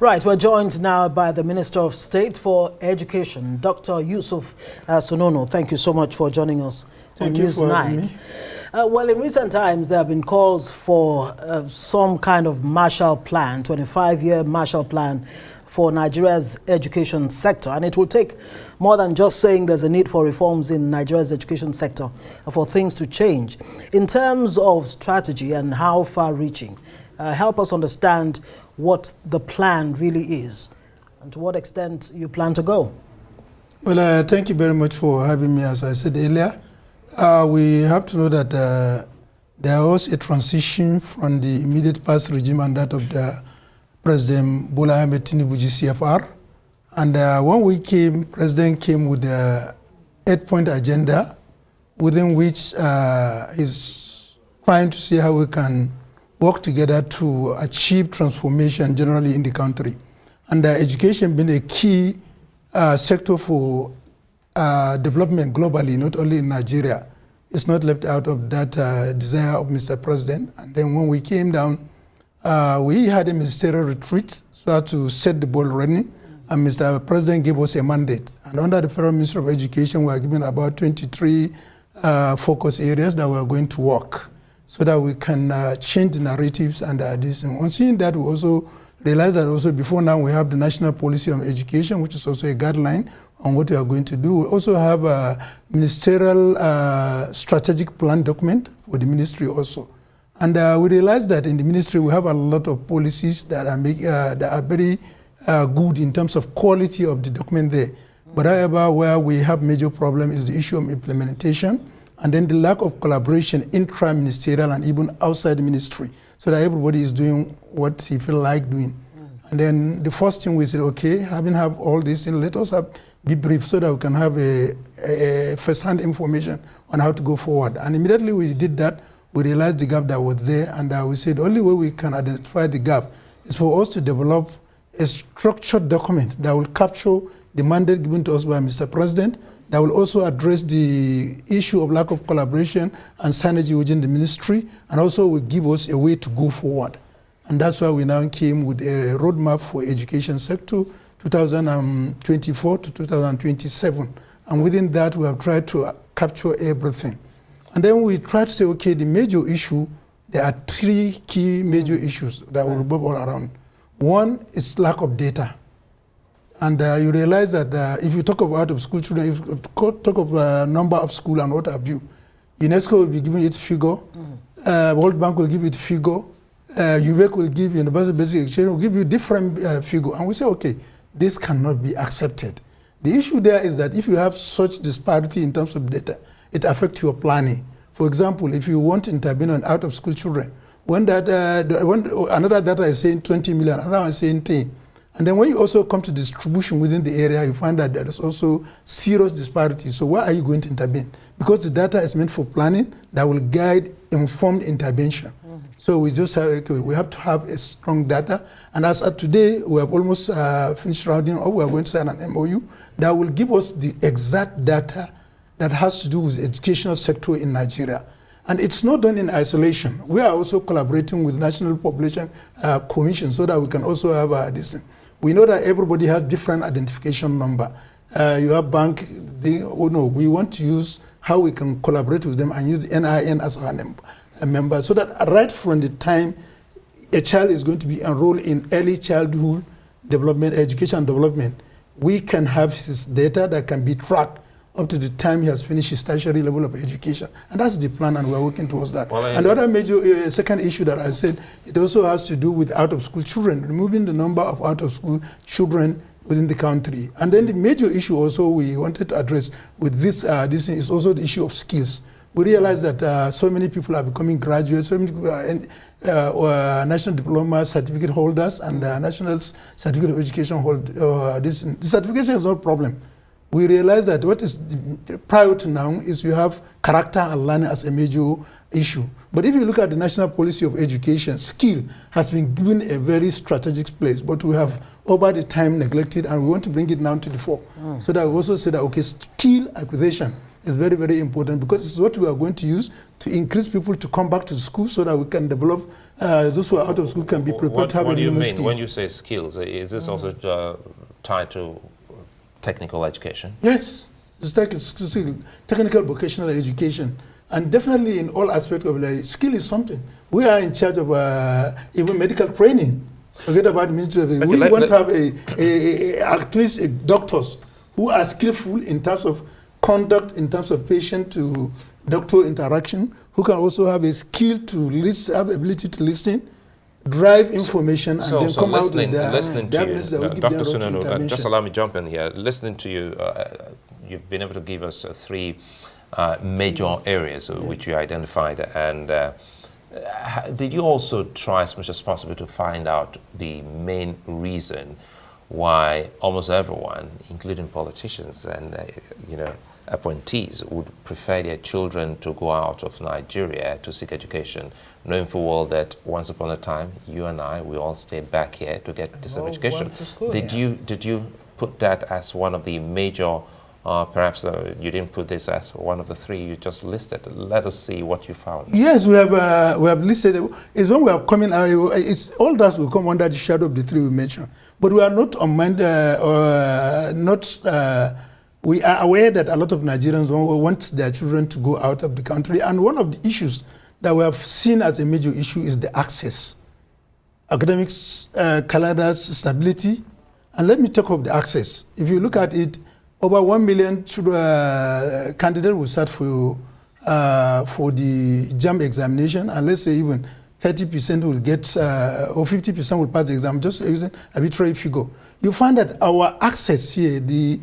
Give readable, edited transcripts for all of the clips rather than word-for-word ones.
Right, we're joined now by the Minister of State for Education, Dr. Yusuf Sununu. Thank you so much for joining us on Newsnight. Well, in recent times, there have been calls for some kind of Marshall Plan, 25-year Marshall Plan for Nigeria's education sector. And it will take more than just saying there's a need for reforms in Nigeria's education sector for things to change. In terms of strategy and how far-reaching, help us understand what the plan really is and to what extent you plan to go. Well, thank you very much for having me. As I said earlier, we have to know that there was a transition from the immediate past regime and that of the President Bola Ahmed Tinubu GCFR. And when we came, President came with the 8-point agenda within which he's trying to see how we can work together to achieve transformation generally in the country. And education being a key sector for development globally, not only in Nigeria. It's not left out of that desire of Mr. President. And then when we came down, we had a ministerial retreat so as to set the ball running. And Mr. President gave us a mandate. And under the Federal Ministry of Education, we are given about 23 focus areas that we are going to work so that we can change the narratives and this. And on seeing that, we also realize that also before now we have the National Policy on Education, which is also a guideline on what we are going to do. We also have a ministerial strategic plan document for the ministry also. And we realize that in the ministry we have a lot of policies that are very good in terms of quality of the document there. But however, where we have major problem is the issue of implementation and then the lack of collaboration intra-ministerial and even outside the ministry, so that everybody is doing what he feels like doing. And then the first thing we said, okay, having all this, let us be brief so that we can have a first-hand information on how to go forward. And immediately we did that, we realized the gap that was there, and we said the only way we can identify the gap is for us to develop a structured document that will capture the mandate given to us by Mr. President, that will also address the issue of lack of collaboration and synergy within the ministry, and also will give us a way to go forward. And that's why we now came with a roadmap for education sector, 2024 to 2027. And within that, we have tried to capture everything. And then we try to say, okay, the major issue, there are 3 key major issues that will revolve all around. One is lack of data. And you realize that if you talk about out-of-school children, if you talk of number of school and what have you, UNESCO will be giving its figure, World Bank will give it figure, UBEC will give, Universal Basic Exchange will give you different figure. And we say, okay, this cannot be accepted. The issue there is that if you have such disparity in terms of data, it affects your planning. For example, if you want to intervene on out-of-school children, when another data is saying 20 million, another one is saying 10. And then when you also come to distribution within the area, you find that there is also serious disparity. So why are you going to intervene? Because the data is meant for planning that will guide informed intervention. So we just have, okay, we have to have a strong data. And as of today, we have almost finished rounding up. We are going to sign an MOU that will give us the exact data that has to do with the educational sector in Nigeria. And it's not done in isolation. We are also collaborating with National Population Commission so that we can also have this. We know that everybody has different identification number. You have bank, we want to use how we can collaborate with them and use the NIN as a member so that right from the time a child is going to be enrolled in early childhood development, education development, we can have his data that can be tracked up to the time he has finished his tertiary level of education. And that's the plan, and we're working towards that. Well, and the other major second issue that I said, it also has to do with out-of-school children, removing the number of out-of-school children within the country. And then the major issue also we wanted to address with this is also the issue of skills. We realize that so many people are becoming graduates, so many people are national diploma certificate holders and national certificate of education holders. The certification is not a problem. We realize that what is prior to now is you have character and learning as a major issue. But if you look at the National Policy of Education, skill has been given a very strategic place, but we have over the time neglected, and we want to bring it down to the fore. So that we also say that, okay, skill acquisition is very, very important because it's what we are going to use to increase people to come back to school so that we can develop, those who are out of school can be prepared to have what a do you mean skill. when you say skills? Is this also tied to technical education? Yes, it's technical vocational education. And definitely in all aspects of life, skill is something. We are in charge of even medical training. Forget about military. Okay, we want to have at least doctors who are skillful in terms of conduct, in terms of patient to doctor interaction, who can also have a skill to listen, have ability to listen, drive information, and then come out with listening to you, Dr. Sununu, just allow me to jump in here. Listening to you, you've been able to give us three major areas which you identified, and did you also try as much as possible to find out the main reason why almost everyone, including politicians and appointees, would prefer their children to go out of Nigeria to seek education, knowing full well that once upon a time, you and I, we all stayed back here to get this education. Did you put that as one of the major? Perhaps you didn't put this as one of the three you just listed. Let us see what you found. Yes, we have listed. It's when we are coming. It's all that will come under the shadow of the three we mentioned. But we are not we are aware that a lot of Nigerians want their children to go out of the country, and one of the issues that we have seen as a major issue is the access, academics, calendars, stability, and let me talk of the access. If you look at it. Over 1 million candidates will start for the JAM examination, and let's say even 30% will get, or 50% will pass the exam, just using an arbitrary figure. You find that our access here, the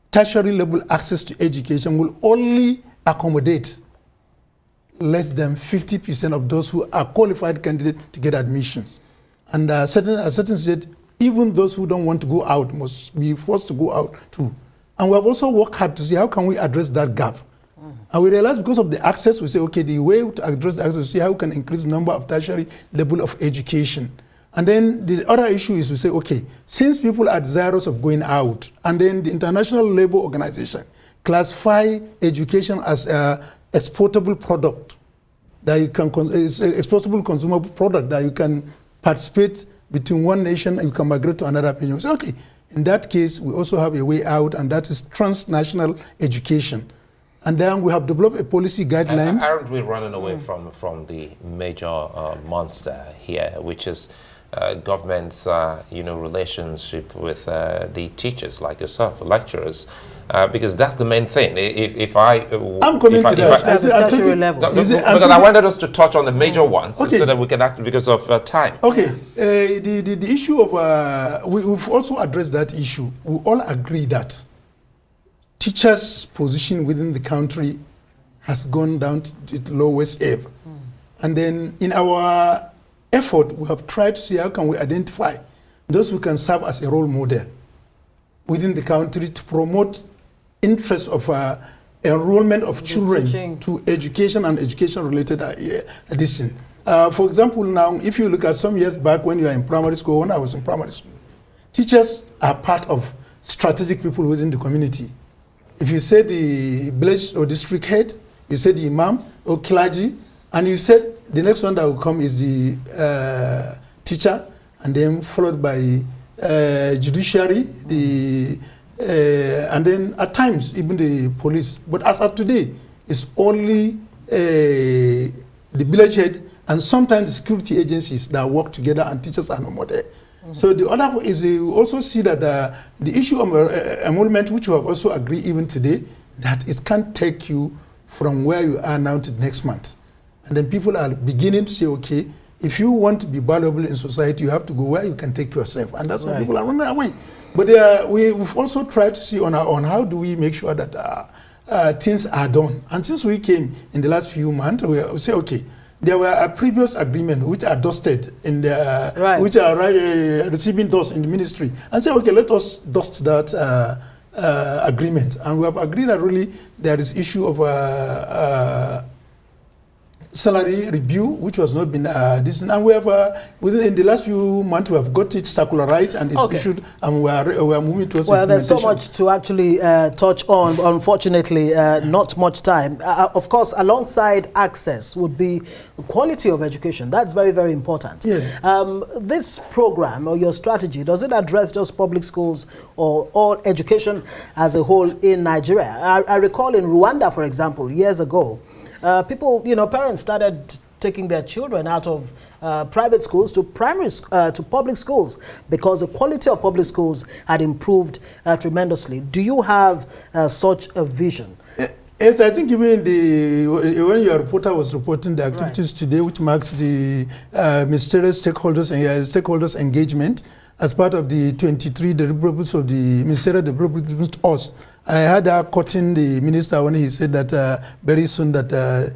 tertiary level access to education, will only accommodate less than 50% of those who are qualified candidates to get admissions. And a certain state, even those who don't want to go out must be forced to go out too. And we have also worked hard to see how can we address that gap. And we realized because of the access, we say, okay, the way to address the access is see how we can increase the number of tertiary level of education. And then the other issue is we say, okay, since people are desirous of going out, and then the International Labour Organization classify education as an exportable product, that you can, it's an exportable consumable product that you can participate between one nation and you can migrate to another nation. We say, okay, in that case, we also have a way out, and that is transnational education. And then we have developed a policy guideline. Aren't we running away from the major monster here, which is government's relationship with the teachers like yourself, lecturers? Because that's the main thing. I'm coming to that. Because I wanted us to touch on the major ones, so that we can act because of time. Okay. The issue of we've also addressed that issue. We all agree that teachers' position within the country has gone down to the lowest ebb. And then in our effort, we have tried to see how can we identify those who can serve as a role model within the country to promote interest of enrollment of children to education and education-related addition. For example, now, if you look at some years back when you are in primary school, when I was in primary school, teachers are part of strategic people within the community. If you say the village or district head, you say the imam or clergy, and you said the next one that will come is the teacher, and then followed by judiciary, and then at times even the police. But as of today, it's only the village head and sometimes the security agencies that work together, and teachers are no more there. So the other is you also see that the issue of enrollment, which we have also agreed even today, that it can't take you from where you are now to next month. And then people are beginning to say, okay, if you want to be valuable in society, you have to go where you can take yourself. And that's why people are running away. But we've also tried to see on our own, how do we make sure that things are done. And since we came in the last few months, we say, okay, there were a previous agreement which are dusted in the, which are receiving dust in the ministry, and say, okay, let us dust that agreement. And we have agreed that really there is issue of salary review, which was not been this, and we have within the last few months we have got it circularized and it's issued, and we are moving towards well, there's so much to actually touch on. Unfortunately, not much time. Of course, alongside access would be quality of education. That's very, very important. Yes. This program or your strategy, does it address just public schools or all education as a whole in Nigeria? I recall in Rwanda, for example, years ago, people, parents started taking their children out of private schools to to public schools because the quality of public schools had improved tremendously. Do you have such a vision? Yes, I think even when your reporter was reporting the activities today, which marks the ministerial stakeholders engagement as part of the 23 deliverables of the ministerial deliverables, I had her quoting the minister when he said that very soon that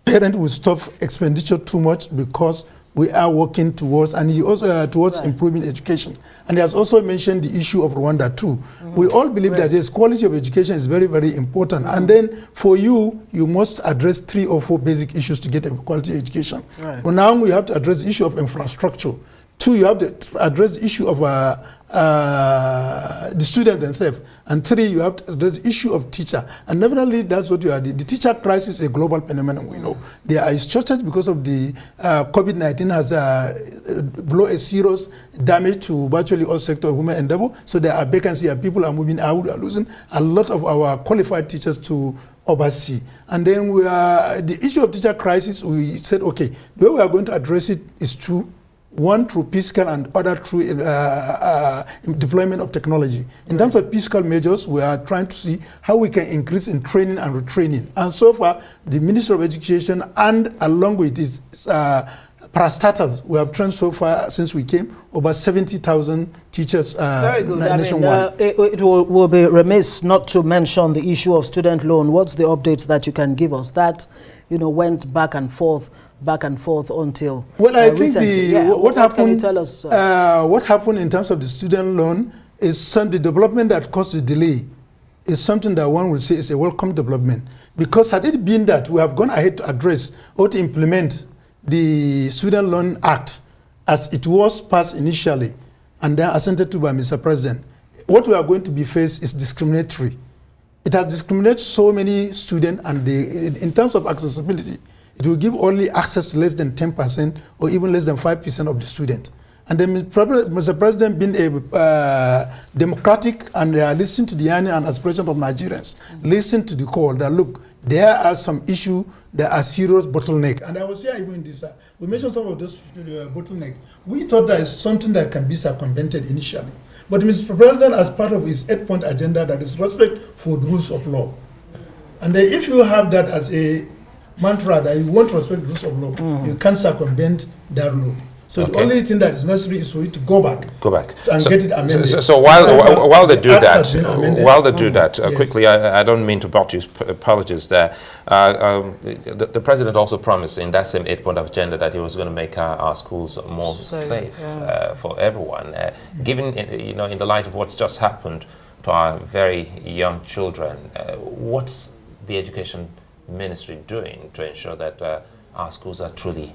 parents will stop expenditure too much because we are working towards, and he also towards improving education. And he has also mentioned the issue of Rwanda too. We all believe that yes, quality of education is very, very important. And then for you must address 3 or 4 basic issues to get a quality education. Well, now we have to address the issue of infrastructure. 2, you have to address the issue of the student themselves. And 3, you have to address the issue of teacher. And definitely that's what you are. The teacher crisis is a global phenomenon, we know. There is shortage because of the COVID-19 has brought a serious damage to virtually all sectors of human endeavor. So there are vacancies and people are moving out. We are losing a lot of our qualified teachers to oversee. And then the issue of teacher crisis, we said, okay, the way we are going to address it is 2. 1 through fiscal and other through deployment of technology. In terms of fiscal measures, we are trying to see how we can increase in training and retraining. And so far, the Ministry of Education and along with its parastatals, we have trained so far since we came over 70,000 teachers nationwide. It will be remiss not to mention the issue of student loan. What's the updates that you can give us? That went back and forth until I think what happened. Can you tell us? What happened in terms of the student loan is the development that caused the delay. Is something that one will say is a welcome development, because had it been that we have gone ahead to address or to implement the Student Loan Act as it was passed initially and then assented to by Mr. President, what we are going to be faced is discriminatory. It has discriminated so many students, and in terms of accessibility, it will give only access to less than 10% or even less than 5% of the student. And then Mr. President being democratic and listen to the yearning and aspiration of Nigerians, listen to the call that look, there are some issues that are serious bottleneck. And I was here even this, we mentioned some of those bottleneck. We thought that is something that can be circumvented initially. But Mr. President, as part of his 8-point agenda, that is respect for the rules of law. And then if you have that as a mantra that you want to respect the rules of law, you can't circumvent that law. So the only thing that is necessary is for you to go back and get it amended. So while they do that, quickly, I don't mean to butt you, apologies there. The president also promised in that same 8-point agenda that he was going to make our schools more safe for everyone. Given in the light of what's just happened to our very young children, what's the education ministry doing to ensure that our schools are truly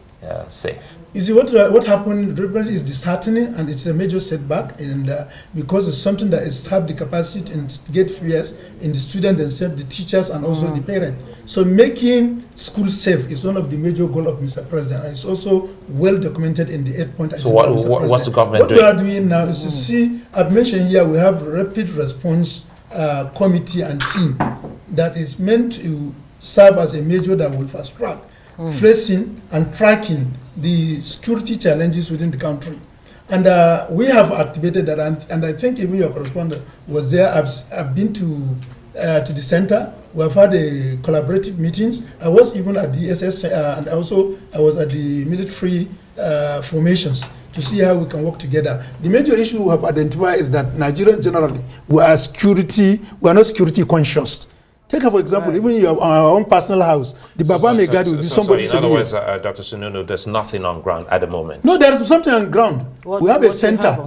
safe? You see, what happened is disheartening, and it's a major setback, and because it's something that is have the capacity to instigate fears in the students themselves, the teachers, and also the parents. So making schools safe is one of the major goals of Mr. President, and it's also well documented in the 8-point agenda. So what's the government doing? What we are doing now is to see, I've mentioned here, we have a rapid response committee and team that is meant to serve as a measure that will fast track facing and tracking the security challenges within the country. And we have activated that, and I think even your correspondent was there. I've been to the center. We have had a collaborative meetings. I was even at the SS, and also I was at the military formations to see how we can work together. The major issue we have identified is that Nigerians generally, we are not security conscious. Take for example, even our own personal house, the Baba Megadi will be somebody. So in other words, Dr. Sununu, there's nothing on ground at the moment. No, there is something on ground. We have a center.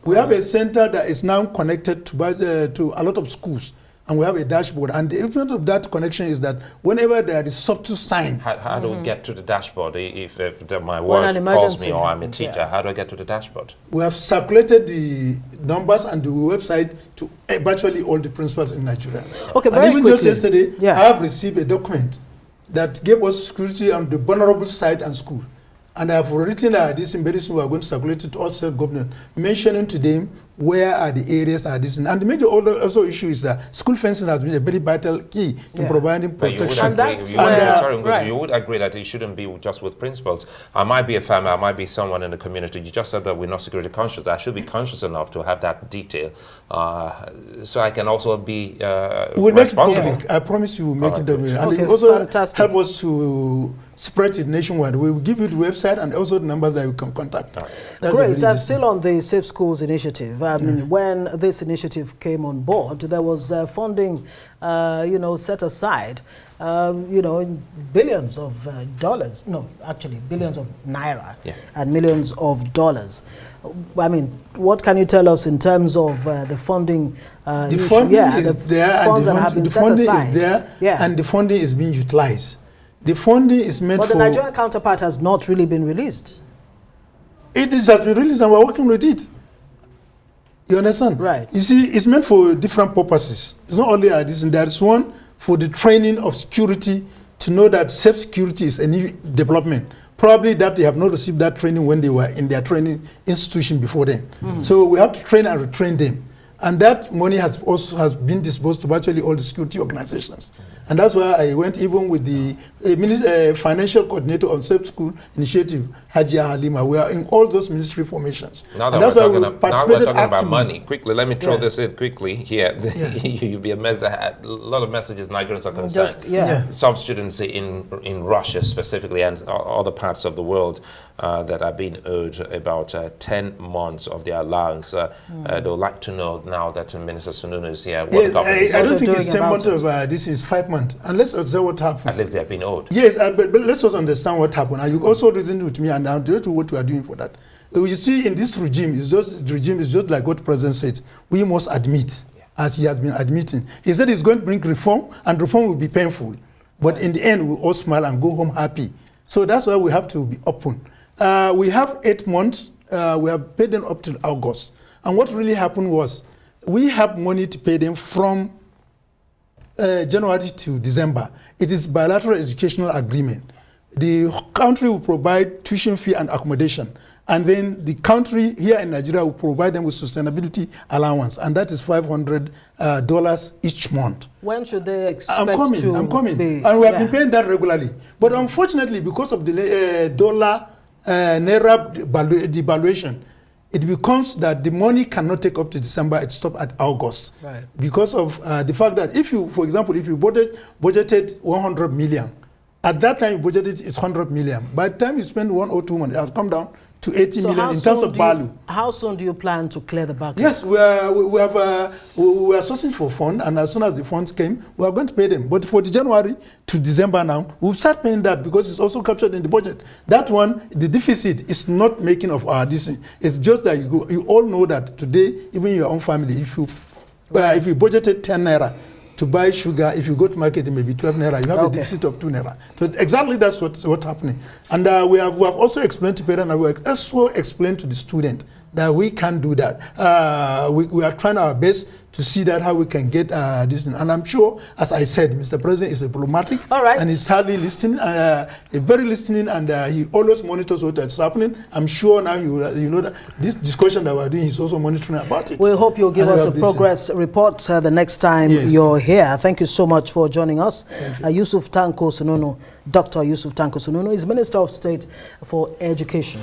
We have a center that is now connected to a lot of schools. and we have a dashboard. And the implement of that connection is that whenever there is subtle sign. How do we get to the dashboard? If my work calls me or I'm a teacher, how do I get to the dashboard? We have circulated the numbers and the website to virtually all the principals in Nigeria. Okay, and even quickly. Just yesterday, I have received a document that gave us security on the vulnerable site and school. And I have written this in very soon. We are going to circulate it to all state government, mentioning to them where are the areas are this. And the major also issue is that school fencing has been a very vital key in providing protection. You would agree that it shouldn't be just with principals. I might be a family, I might be someone in the community. You just said that we're not security conscious. I should be conscious enough to have that detail, so I can also be we'll responsible. Make it public. I promise you, we'll make it public. And it also help us to spread it nationwide. We will give you the website and also the numbers that you can contact. Great. I'm still on the Safe Schools initiative. When this initiative came on board, there was funding, set aside, in billions of dollars. No, actually, billions of naira and millions of dollars. I mean, what can you tell us in terms of the funding? The funding is there, and the funding is there, and the funding is being utilized. The funding is meant for... But the Nigerian counterpart has not really been released. It has been released and we're working with it. You understand? Right. You see, it's meant for different purposes. It's not only this, and there is one for the training of security to know that safe security is a new development. Probably that they have not received that training when they were in their training institution before then. So we have to train and retrain them. And that money has been disbursed to virtually all the security organizations. And that's why I went even with the financial coordinator on Safe School Initiative, Hajia Halima. We are in all those ministry formations. Now that we're talking about money, quickly, let me throw this in quickly here. You'll be amazed at a lot of messages Nigerians are concerned. Some students in Russia specifically and other parts of the world that are being owed about 10 months of their allowance. They would like to know now that Minister Sununu is here. What I don't think it's 10 months of this is 5 months. And let's observe what happened. At least they have been owed. Yes, but let's also understand what happened. And you also reason with me, and I'll do what we are doing for that. You see, in this regime, the regime is just like what the president said. We must admit, as he has been admitting. He said he's going to bring reform, and reform will be painful. But in the end, we'll all smile and go home happy. So that's why we have to be open. We have 8 months. We have paid them up till August. And what really happened was, we have money to pay them from January to December. It is bilateral educational agreement. The country will provide tuition fee and accommodation. And then the country here in Nigeria will provide them with sustainability allowance. And that is $500 each month. When should they expect I'm coming. And we have been paying that regularly. But unfortunately, because of the dollar naira devaluation, it becomes that the money cannot take up to December, it stops at August. Right. Because of the fact that if you, for example, if you budgeted 100 million, at that time you budgeted it's 100 million. By the time you spend 1 or 2 months, it has come down to 80 million in terms of value. How soon do you plan to clear the backlog? Yes, we are sourcing for funds, and as soon as the funds came, we are going to pay them. But for the January to December now, we'll start paying that because it's also captured in the budget. That one, the deficit is not making of our decision. It's just that you all know that today, even your own family, if you budgeted 10 naira to buy sugar, if you go to market, it may be 12 naira. You have a deficit of 2 naira. So exactly that's what's happening. And we have also explained to parents, and we have also explained to the student that we can't do that. We are trying our best to see that how we can get this. And I'm sure, as I said, Mr. President is diplomatic, and he's hardly listening, very listening, and he always monitors what is happening. I'm sure now you know that this discussion that we're doing, he's also monitoring about it. We hope you'll give us a progress report the next time you're here. Thank you so much for joining us. Yusuf Tanko Sununu, Dr. Yusuf Tanko Sununu is Minister of State for Education.